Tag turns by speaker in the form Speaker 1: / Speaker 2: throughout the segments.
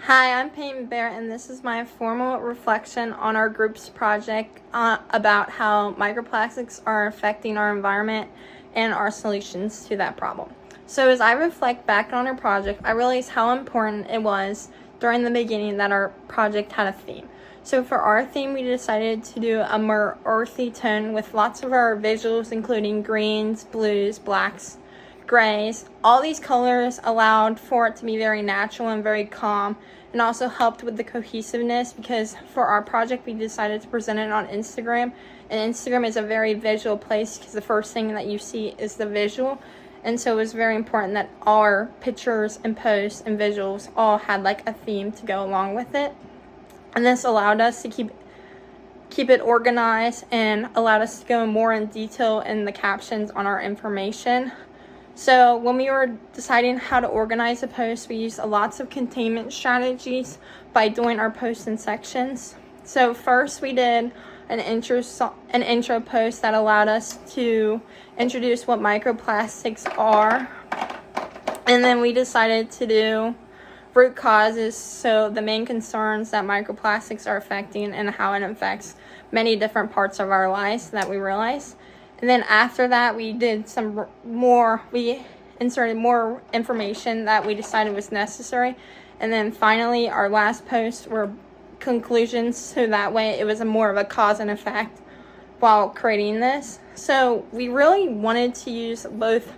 Speaker 1: Hi, I'm Peyton Barrett, and this is my formal reflection on our group's project about how microplastics are affecting our environment and our solutions to that problem. So as I reflect back on our project, I realized how important it was during the beginning that our project had a theme. So for our theme, we decided to do a more earthy tone with lots of our visuals, including greens, blues, blacks, grays. All these colors allowed for it to be very natural and very calm, and also helped with the cohesiveness, because for our project we decided to present it on Instagram, and Instagram is a very visual place because the first thing that you see is the visual. And so it was very important that our pictures and posts and visuals all had like a theme to go along with it. And this allowed us to keep it organized and allowed us to go more in detail in the captions on our information. So when we were deciding how to organize a post, we used lots of containment strategies by doing our posts in sections. So first we did an intro post that allowed us to introduce what microplastics are. And then we decided to do root causes, so the main concerns that microplastics are affecting and how it affects many different parts of our lives that we realized. And then after that, we did we inserted more information that we decided was necessary. And then finally, our last post were conclusions, so that way it was more of a cause and effect while creating this. So we really wanted to use both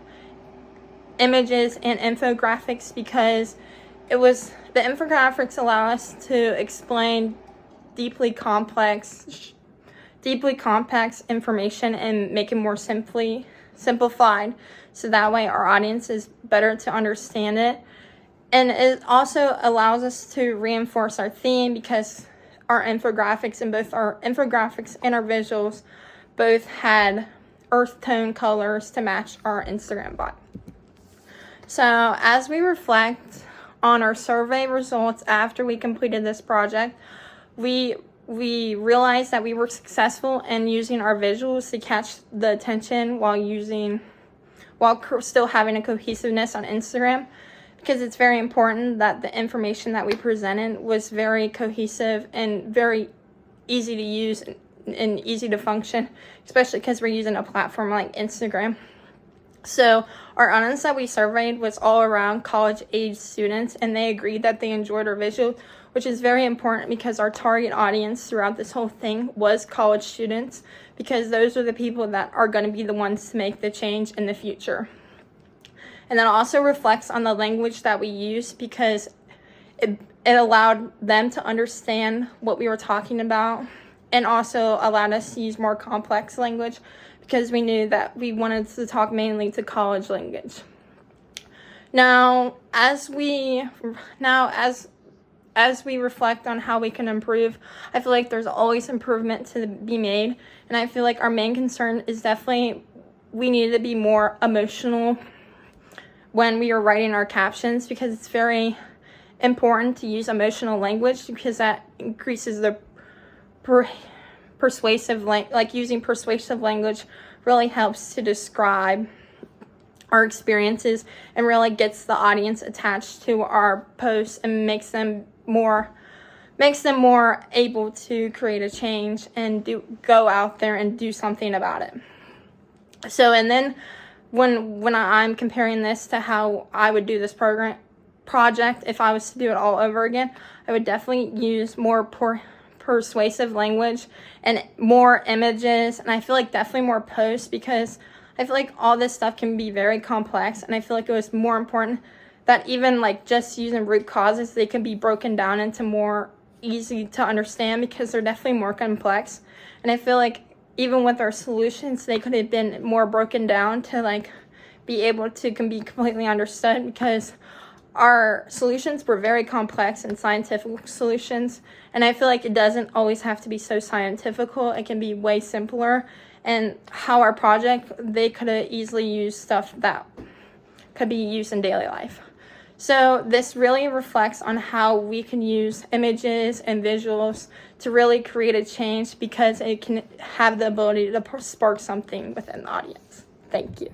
Speaker 1: images and infographics, because the infographics allow us to explain deeply complex information and make it more simplified, so that way our audience is better to understand it. And it also allows us to reinforce our theme, because our infographics and our visuals both had earth tone colors to match our Instagram bot. So as we reflect on our survey results after we completed this project, we realized that we were successful in using our visuals to catch the attention while still having a cohesiveness on Instagram, because it's very important that the information that we presented was very cohesive and very easy to use and easy to function, especially because we're using a platform like Instagram. So our audience that we surveyed was all around college-age students, and they agreed that they enjoyed our visuals, which is very important because our target audience throughout this whole thing was college students, because those are the people that are going to be the ones to make the change in the future. And that also reflects on the language that we use, because it allowed them to understand what we were talking about, and also allowed us to use more complex language, because we knew that we wanted to talk mainly to college language. Now, as we reflect on how we can improve, I feel like there's always improvement to be made. And I feel like our main concern is definitely we need to be more emotional when we are writing our captions, because it's very important to use emotional language, because that increases the using persuasive language really helps to describe our experiences and really gets the audience attached to our posts and makes them more able to create a change and go out there and do something about it. So, and then when I'm comparing this to how I would do this project, if I was to do it all over again, I would definitely use more persuasive language and more images, and I feel like definitely more posts, because I feel like all this stuff can be very complex, and I feel like it was more important that even like just using root causes, they can be broken down into more easy to understand, because they're definitely more complex. And I feel like even with our solutions, they could have been more broken down to like be able to be completely understood, because our solutions were very complex and scientific solutions, and I feel like it doesn't always have to be so scientifical. It can be way simpler. And how our project, they could have easily used stuff that could be used in daily life. So this really reflects on how we can use images and visuals to really create a change, because it can have the ability to spark something within the audience. Thank you.